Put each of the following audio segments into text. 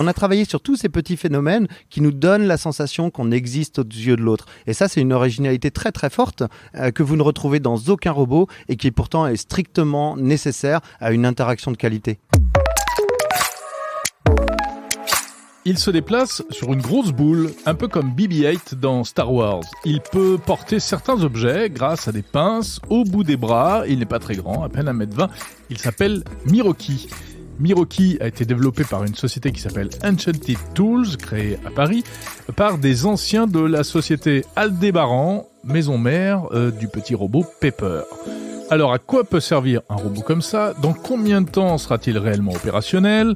On a travaillé sur tous ces petits phénomènes qui nous donnent la sensation qu'on existe aux yeux de l'autre. Et ça, c'est une originalité très très forte que vous ne retrouvez dans aucun robot et qui pourtant est strictement nécessaire à une interaction de qualité. Il se déplace sur une grosse boule, un peu comme BB-8 dans Star Wars. Il peut porter certains objets grâce à des pinces au bout des bras. Il n'est pas très grand, à peine 1m20. Il s'appelle Miroki. Miroki a été développé par une société qui s'appelle Enchanted Tools, créée à Paris, par des anciens de la société Aldébaran, maison mère du petit robot Pepper. Alors, à quoi peut servir un robot comme ça ? Dans combien de temps sera-t-il réellement opérationnel ?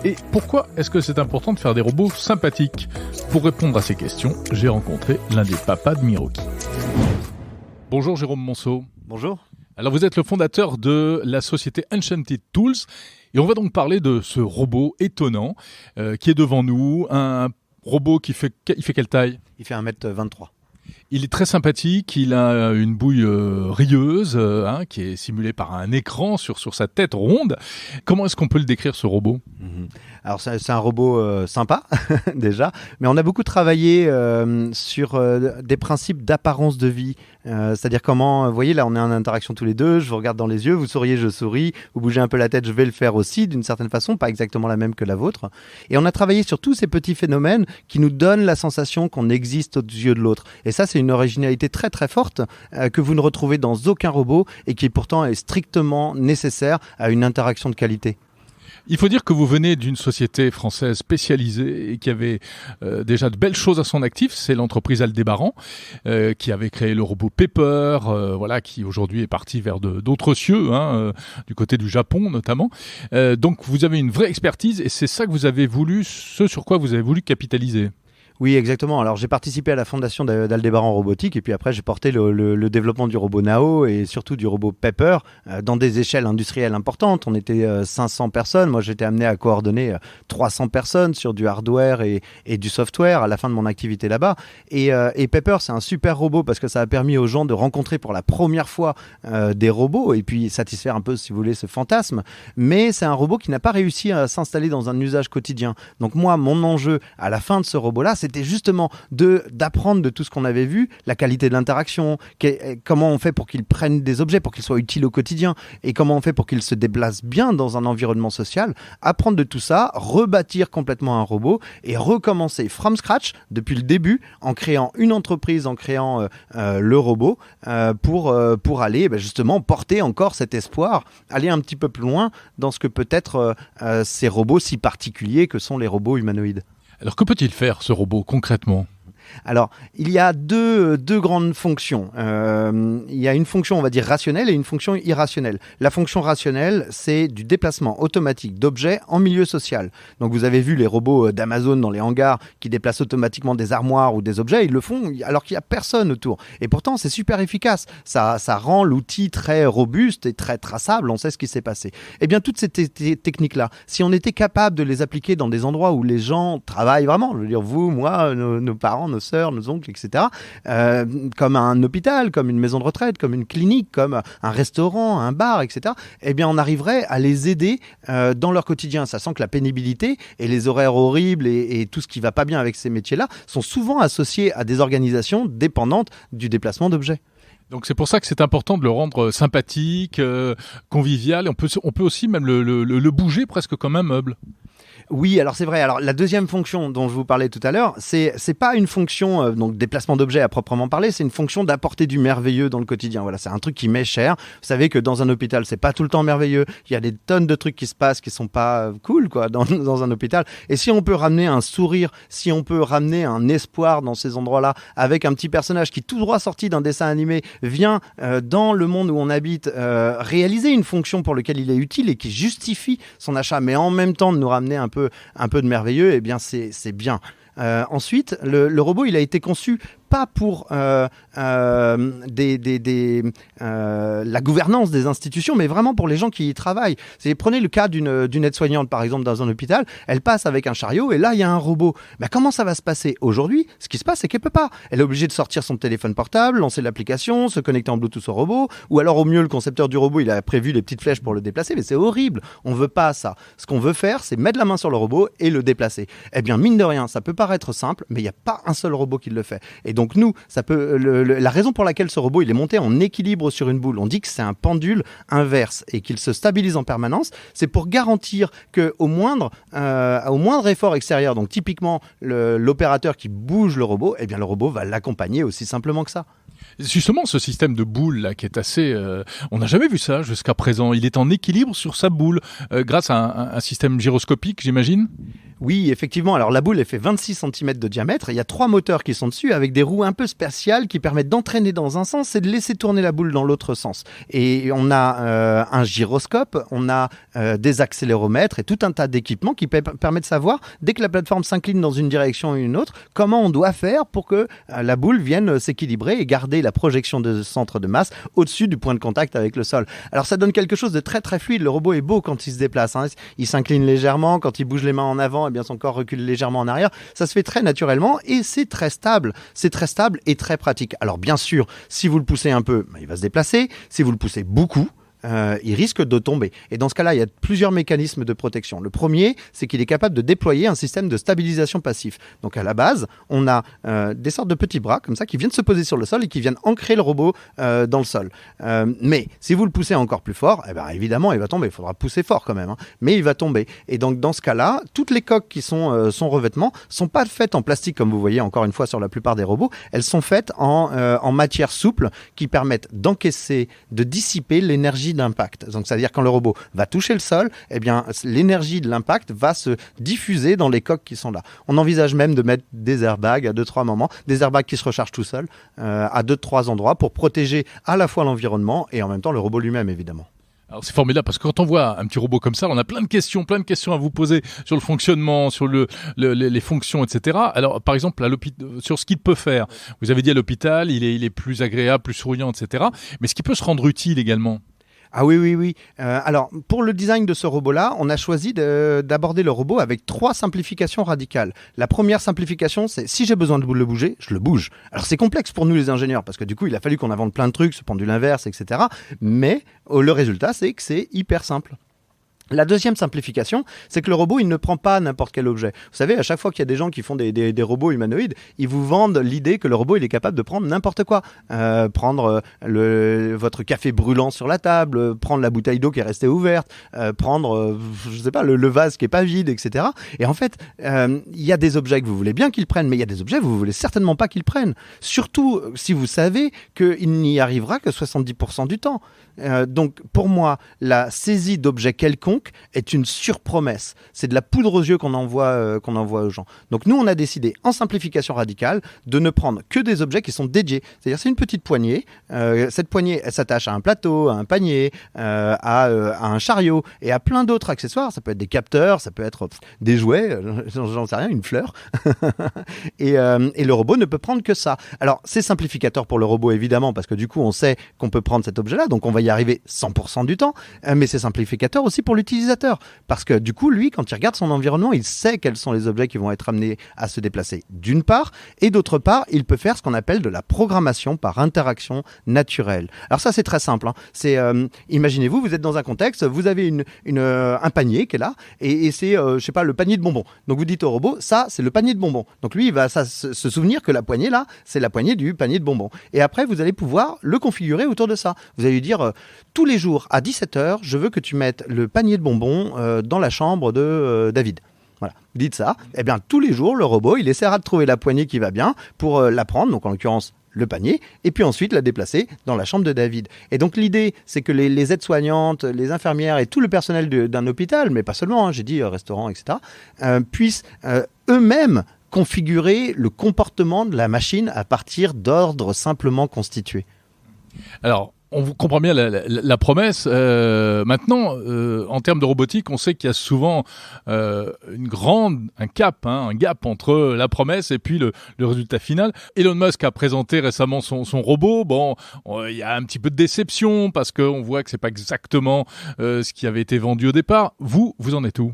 Et pourquoi est-ce que c'est important de faire des robots sympathiques ? Pour répondre à ces questions, j'ai rencontré l'un des papas de Miroki. Bonjour Jérôme Monceau. Bonjour. Alors vous êtes le fondateur de la société Enchanted Tools et on va donc parler de ce robot étonnant qui est devant nous. Un robot il fait quelle taille ? Il fait 1m23. Il est très sympathique, il a une bouille rieuse qui est simulée par un écran sur sa tête ronde. Comment est-ce qu'on peut le décrire, ce robot ? Alors c'est un robot sympa déjà, mais on a beaucoup travaillé sur des principes d'apparence de vie. C'est-à-dire comment, vous voyez là on est en interaction tous les deux, je vous regarde dans les yeux, vous souriez, je souris, vous bougez un peu la tête, je vais le faire aussi d'une certaine façon, pas exactement la même que la vôtre. Et on a travaillé sur tous ces petits phénomènes qui nous donnent la sensation qu'on existe aux yeux de l'autre. Et ça c'est une originalité très très forte que vous ne retrouvez dans aucun robot et qui pourtant est strictement nécessaire à une interaction de qualité. Il faut dire que vous venez d'une société française spécialisée et qui avait déjà de belles choses à son actif. C'est l'entreprise Aldébaran qui avait créé le robot Pepper, qui aujourd'hui est parti vers d'autres cieux, du côté du Japon notamment. Donc vous avez une vraie expertise et c'est ça que vous avez voulu, ce sur quoi vous avez voulu capitaliser. Oui, exactement. Alors, j'ai participé à la fondation d'Aldébaran Robotique et puis après, j'ai porté le développement du robot Nao et surtout du robot Pepper dans des échelles industrielles importantes. On était 500 personnes. Moi, j'étais amené à coordonner 300 personnes sur du hardware et du software à la fin de mon activité là-bas. Et Pepper, c'est un super robot parce que ça a permis aux gens de rencontrer pour la première fois des robots et puis satisfaire un peu, si vous voulez, ce fantasme. Mais c'est un robot qui n'a pas réussi à s'installer dans un usage quotidien. Donc moi, mon enjeu à la fin de ce robot-là, c'était justement d'apprendre de tout ce qu'on avait vu, la qualité de l'interaction, comment on fait pour qu'ils prennent des objets, pour qu'ils soient utiles au quotidien, et comment on fait pour qu'ils se déplacent bien dans un environnement social, apprendre de tout ça, rebâtir complètement un robot et recommencer from scratch depuis le début en créant une entreprise, en créant le robot pour aller justement porter encore cet espoir, aller un petit peu plus loin dans ce que peut être ces robots si particuliers que sont les robots humanoïdes. Alors que peut-il faire ce robot concrètement ? Alors, il y a deux grandes fonctions. Il y a une fonction, on va dire, rationnelle et une fonction irrationnelle. La fonction rationnelle, c'est du déplacement automatique d'objets en milieu social. Donc, vous avez vu les robots d'Amazon dans les hangars qui déplacent automatiquement des armoires ou des objets. Ils le font alors qu'il n'y a personne autour. Et pourtant, c'est super efficace. Ça rend l'outil très robuste et très traçable. On sait ce qui s'est passé. Eh bien, toutes ces techniques-là, si on était capable de les appliquer dans des endroits où les gens travaillent vraiment, je veux dire, vous, moi, nos parents, nos sœurs, nos oncles, etc. Comme un hôpital, comme une maison de retraite, comme une clinique, comme un restaurant, un bar, etc. Eh bien, on arriverait à les aider dans leur quotidien, sachant que la pénibilité et les horaires horribles et tout ce qui ne va pas bien avec ces métiers-là sont souvent associés à des organisations dépendantes du déplacement d'objets. Donc c'est pour ça que c'est important de le rendre sympathique, convivial. On peut aussi même le bouger presque comme un meuble. Oui, alors c'est vrai. Alors la deuxième fonction dont je vous parlais tout à l'heure, c'est pas une fonction donc déplacement d'objets à proprement parler, c'est une fonction d'apporter du merveilleux dans le quotidien. Voilà, c'est un truc qui m'est cher. Vous savez que dans un hôpital, c'est pas tout le temps merveilleux. Il y a des tonnes de trucs qui se passent qui sont pas cool quoi dans un hôpital. Et si on peut ramener un sourire, si on peut ramener un espoir dans ces endroits-là, avec un petit personnage qui tout droit sorti d'un dessin animé vient dans le monde où on habite réaliser une fonction pour laquelle il est utile et qui justifie son achat, mais en même temps de nous ramener un peu de merveilleux, eh bien c'est bien. Ensuite, le robot, il a été conçu pas pour la gouvernance des institutions, mais vraiment pour les gens qui y travaillent. Prenez le cas d'une aide-soignante, par exemple, dans un hôpital, elle passe avec un chariot et là, il y a un robot. Mais comment ça va se passer aujourd'hui? Ce qui se passe, c'est qu'elle peut pas. Elle est obligée de sortir son téléphone portable, lancer l'application, se connecter en Bluetooth au robot, ou alors au mieux, le concepteur du robot, il a prévu les petites flèches pour le déplacer, mais c'est horrible. On veut pas ça. Ce qu'on veut faire, c'est mettre la main sur le robot et le déplacer. Eh bien, mine de rien, ça peut paraître simple, mais il n'y a pas un seul robot qui le fait. Et donc nous, la raison pour laquelle ce robot il est monté en équilibre sur une boule, on dit que c'est un pendule inverse et qu'il se stabilise en permanence, c'est pour garantir qu'au moindre effort extérieur, donc typiquement l'opérateur qui bouge le robot, eh bien le robot va l'accompagner aussi simplement que ça. Justement, ce système de boule là qui est assez, on n'a jamais vu ça jusqu'à présent. Il est en équilibre sur sa boule grâce à un système gyroscopique, j'imagine. Oui, effectivement. Alors la boule, elle fait 26 cm de diamètre. Il y a 3 moteurs qui sont dessus avec des roues un peu spéciales qui permettent d'entraîner dans un sens et de laisser tourner la boule dans l'autre sens. Et on a un gyroscope, on a des accéléromètres et tout un tas d'équipements qui permettent de savoir, dès que la plateforme s'incline dans une direction ou une autre, comment on doit faire pour que la boule vienne s'équilibrer et garder la projection de centre de masse au-dessus du point de contact avec le sol. Alors ça donne quelque chose de très très fluide. Le robot est beau quand il se déplace, hein. Il s'incline légèrement, quand il bouge les mains en avant, bien son corps recule légèrement en arrière. Ça se fait très naturellement et c'est très stable. C'est très stable et très pratique. Alors bien sûr, si vous le poussez un peu, il va se déplacer. Si vous le poussez beaucoup, il risque de tomber. Et dans ce cas-là, il y a plusieurs mécanismes de protection. Le premier, c'est qu'il est capable de déployer un système de stabilisation passif. Donc à la base, on a des sortes de petits bras comme ça qui viennent se poser sur le sol et qui viennent ancrer le robot dans le sol. Mais si vous le poussez encore plus fort, eh ben, évidemment, il va tomber. Il faudra pousser fort quand même, hein. Mais il va tomber. Et donc dans ce cas-là, toutes les coques qui sont son revêtement sont pas faites en plastique comme vous voyez encore une fois sur la plupart des robots. Elles sont faites en matière souple qui permettent d'encaisser, de dissiper l'énergie d'impact. Donc, c'est-à-dire quand le robot va toucher le sol, eh bien, l'énergie de l'impact va se diffuser dans les coques qui sont là. On envisage même de mettre des airbags à 2-3 moments, des airbags qui se rechargent tout seuls à 2-3 endroits pour protéger à la fois l'environnement et en même temps le robot lui-même, évidemment. Alors c'est formidable parce que quand on voit un petit robot comme ça, on a plein de questions à vous poser sur le fonctionnement, sur les fonctions, etc. Alors par exemple, sur ce qu'il peut faire, vous avez dit à l'hôpital, il est plus agréable, plus souriant, etc. Mais ce qui peut se rendre utile également. Ah oui. Alors, pour le design de ce robot-là, on a choisi d'aborder le robot avec 3 simplifications radicales. La première simplification, c'est si j'ai besoin de le bouger, je le bouge. Alors, c'est complexe pour nous les ingénieurs, parce que du coup, il a fallu qu'on invente plein de trucs, ce pendule inverse, etc. Mais le résultat, c'est que c'est hyper simple. La deuxième simplification, c'est que le robot, il ne prend pas n'importe quel objet. Vous savez, à chaque fois qu'il y a des gens qui font des robots humanoïdes, ils vous vendent l'idée que le robot, il est capable de prendre n'importe quoi. Prendre votre café brûlant sur la table, prendre la bouteille d'eau qui est restée ouverte, prendre, je sais pas, le vase qui est pas vide, etc. Et en fait, il y a des objets que vous voulez bien qu'ils prennent, mais il y a des objets que vous voulez certainement pas qu'ils prennent. Surtout si vous savez qu'il n'y arrivera que 70% du temps. Donc, pour moi, la saisie d'objets quelconques est une surpromesse. C'est de la poudre aux yeux qu'on envoie aux gens. Donc nous, on a décidé, en simplification radicale, de ne prendre que des objets qui sont dédiés. C'est-à-dire, c'est une petite poignée. Cette poignée, elle s'attache à un plateau, à un panier, à un chariot et à plein d'autres accessoires. Ça peut être des capteurs, ça peut être des jouets, j'en sais rien, une fleur. et le robot ne peut prendre que ça. Alors, c'est simplificateur pour le robot, évidemment, parce que du coup, on sait qu'on peut prendre cet objet-là, donc on va y arriver 100% du temps, mais c'est simplificateur aussi pour l'utilisateur, parce que du coup, lui, quand il regarde son environnement, il sait quels sont les objets qui vont être amenés à se déplacer d'une part, et d'autre part, il peut faire ce qu'on appelle de la programmation par interaction naturelle. Alors ça, c'est très simple, hein. C'est, imaginez-vous, vous êtes dans un contexte, vous avez un panier qui est là, et c'est, je sais pas, le panier de bonbons. Donc vous dites au robot, ça, c'est le panier de bonbons. Donc lui, il va se souvenir que la poignée là, c'est la poignée du panier de bonbons. Et après, vous allez pouvoir le configurer autour de ça. Vous allez lui dire, tous les jours à 17h, je veux que tu mettes le panier de bonbons dans la chambre de David. Voilà, vous dites ça, et bien tous les jours, le robot, il essaiera de trouver la poignée qui va bien pour la prendre, donc en l'occurrence le panier, et puis ensuite la déplacer dans la chambre de David. Et donc l'idée, c'est que les aides-soignantes, les infirmières et tout le personnel d'un hôpital, mais pas seulement, hein, j'ai dit restaurant, etc., puissent eux-mêmes configurer le comportement de la machine à partir d'ordres simplement constitués. Alors, On vous comprend bien la promesse. Maintenant, en termes de robotique, on sait qu'il y a souvent un gap entre la promesse et puis le résultat final. Elon Musk a présenté récemment son robot. Bon, il y a un petit peu de déception parce qu'on voit que c'est pas exactement ce qui avait été vendu au départ. Vous en êtes où ?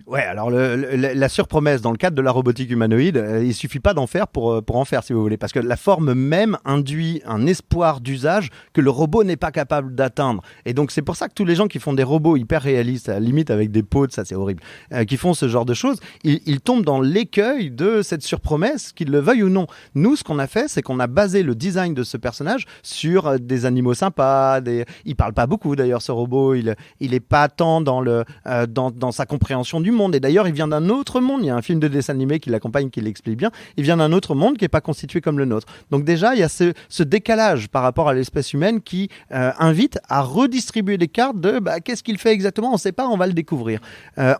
Ouais, alors la surpromesse dans le cadre de la robotique humanoïde, il suffit pas d'en faire pour en faire, si vous voulez, parce que la forme même induit un espoir d'usage que le robot n'est pas capable d'atteindre. Et donc c'est pour ça que tous les gens qui font des robots hyper réalistes, à la limite avec des pods, ça c'est horrible, qui font ce genre de choses, ils tombent dans l'écueil de cette surpromesse, qu'ils le veuillent ou non. Nous, ce qu'on a fait, c'est qu'on a basé le design de ce personnage sur des animaux sympas. Il parle pas beaucoup d'ailleurs, ce robot. Il est pas tant dans sa compréhension du monde. Et d'ailleurs, il vient d'un autre monde. Il y a un film de dessin animé qui l'accompagne, qui l'explique bien. Il vient d'un autre monde qui n'est pas constitué comme le nôtre. Donc déjà, il y a ce décalage par rapport à l'espèce humaine qui invite à redistribuer les cartes de qu'est-ce qu'il fait exactement, on ne sait pas, on va le découvrir.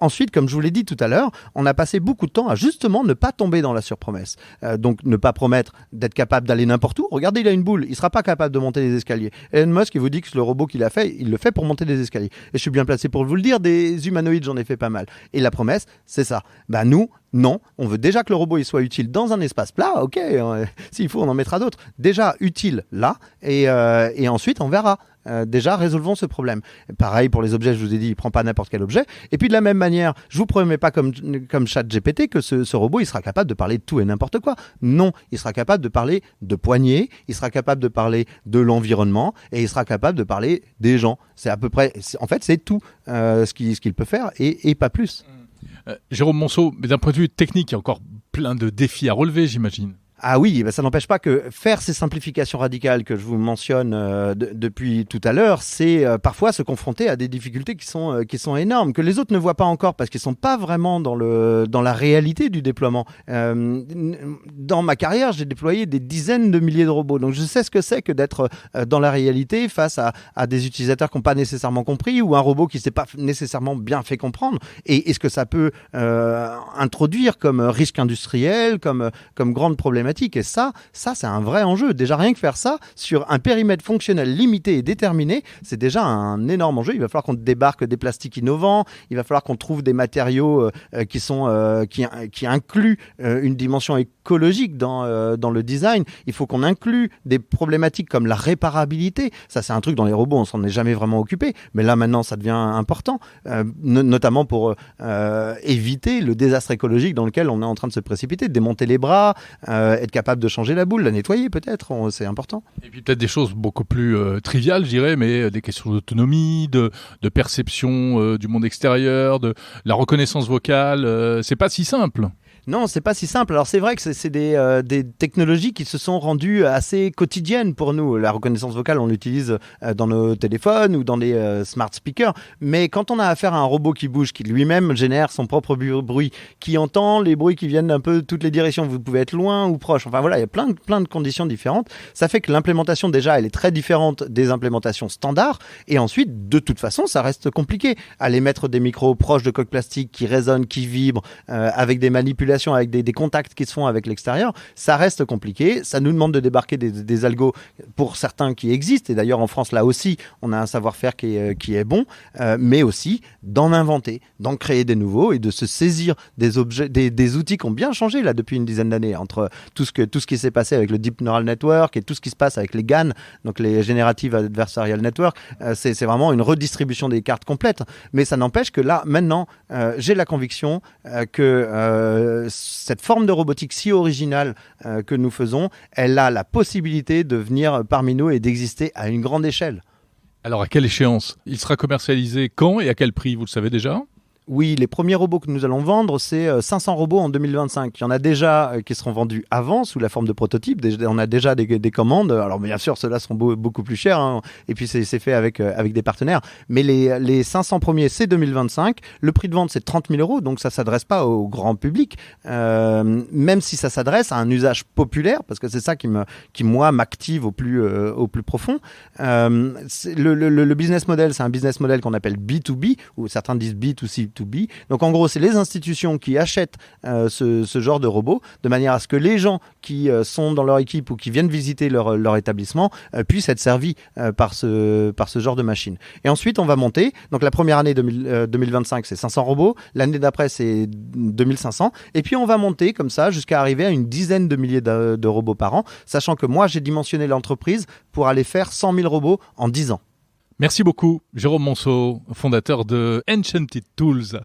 Ensuite, comme je vous l'ai dit tout à l'heure, on a passé beaucoup de temps à justement ne pas tomber dans la surpromesse. Donc ne pas promettre d'être capable d'aller n'importe où. Regardez, il a une boule, il ne sera pas capable de monter les escaliers. Elon Musk, il vous dit que le robot qu'il a fait, il le fait pour monter des escaliers. Et je suis bien placé pour vous le dire, des humanoïdes, j'en ai fait pas mal. Et la promesse, c'est ça. Nous, non, on veut déjà que le robot il soit utile dans un espace plat, ok, s'il faut on en mettra d'autres. Déjà utile là, et ensuite on verra. Déjà, résolvons ce problème. Pareil pour les objets, je vous ai dit, il ne prend pas n'importe quel objet. Et puis de la même manière, je ne vous promets pas comme ChatGPT que ce robot il sera capable de parler de tout et n'importe quoi. Non, il sera capable de parler de poignées, il sera capable de parler de l'environnement et il sera capable de parler des gens. C'est à peu près, en fait, c'est tout ce qu'il peut faire et pas plus. Jérôme Monceau, mais d'un point de vue technique, il y a encore plein de défis à relever, j'imagine. Ah oui, ça n'empêche pas que faire ces simplifications radicales que je vous mentionne depuis tout à l'heure, c'est parfois se confronter à des difficultés qui sont énormes, que les autres ne voient pas encore parce qu'ils ne sont pas vraiment dans la réalité du déploiement. Dans ma carrière, j'ai déployé des dizaines de milliers de robots, donc je sais ce que c'est que d'être dans la réalité face à des utilisateurs qui n'ont pas nécessairement compris ou un robot qui ne s'est pas nécessairement bien fait comprendre et ce que ça peut introduire comme risque industriel, comme grande problématique. Et ça c'est un vrai enjeu. Déjà, rien que faire ça sur un périmètre fonctionnel limité et déterminé, c'est déjà un énorme enjeu. Il va falloir qu'on débarque des plastiques innovants, il va falloir qu'on trouve des matériaux qui incluent une dimension écologique dans le design. Il faut qu'on inclue des problématiques comme la réparabilité. Ça, c'est un truc dans les robots, on s'en est jamais vraiment occupé, mais là maintenant, ça devient important, notamment pour éviter le désastre écologique dans lequel on est en train de se précipiter, de démonter les bras, être capable de changer la boule, la nettoyer peut-être, c'est important. Et puis peut-être des choses beaucoup plus triviales, je dirais, mais des questions d'autonomie, de perception du monde extérieur, de la reconnaissance vocale, c'est pas si simple. Non, c'est pas si simple. Alors c'est vrai que c'est des technologies qui se sont rendues assez quotidiennes pour nous. La reconnaissance vocale, on l'utilise dans nos téléphones ou dans les smart speakers. Mais quand on a affaire à un robot qui bouge, qui lui-même génère son propre bruit, qui entend les bruits qui viennent d'un peu toutes les directions, vous pouvez être loin ou proche. Enfin voilà, il y a plein de conditions différentes. Ça fait que l'implémentation déjà, elle est très différente des implémentations standards. Et ensuite, de toute façon, ça reste compliqué. Aller mettre des micros proches de coques plastiques qui résonnent, qui vibrent, avec des manipulations, avec des contacts qui se font avec l'extérieur, ça reste compliqué. Ça nous demande de débarquer des algos pour certains qui existent. Et d'ailleurs, en France, là aussi, on a un savoir-faire qui est bon, mais aussi d'en inventer, d'en créer des nouveaux et de se saisir des objets, des outils qui ont bien changé là depuis une dizaine d'années, entre tout ce qui s'est passé avec le Deep Neural Network et tout ce qui se passe avec les GAN, donc les Generative Adversarial Network. C'est vraiment une redistribution des cartes complète. Mais ça n'empêche que là, maintenant, j'ai la conviction que cette forme de robotique si originale que nous faisons, elle a la possibilité de venir parmi nous et d'exister à une grande échelle. Alors à quelle échéance ? Il sera commercialisé quand et à quel prix ? Vous le savez déjà ? Oui, les premiers robots que nous allons vendre, c'est 500 robots en 2025. Il y en a déjà qui seront vendus avant sous la forme de prototypes. On a déjà des commandes. Alors bien sûr, ceux-là seront beaucoup plus chers. Hein. Et puis c'est fait avec des partenaires. Mais les 500 premiers, c'est 2025. Le prix de vente, c'est 30 000 euros. Donc ça ne s'adresse pas au grand public. Même si ça s'adresse à un usage populaire, parce que c'est ça qui moi, m'active au plus profond. Le business model, c'est un business model qu'on appelle B2B, ou certains disent B2C+. B2B. Donc en gros, c'est les institutions qui achètent ce genre de robot, de manière à ce que les gens qui sont dans leur équipe ou qui viennent visiter leur établissement puissent être servis par ce genre de machine. Et ensuite, on va monter. Donc la première année 2025, c'est 500 robots. L'année d'après, c'est 2500. Et puis on va monter comme ça jusqu'à arriver à une dizaine de milliers de robots par an, sachant que moi, j'ai dimensionné l'entreprise pour aller faire 100 000 robots en 10 ans. Merci beaucoup, Jérôme Monceau, fondateur de Enchanted Tools.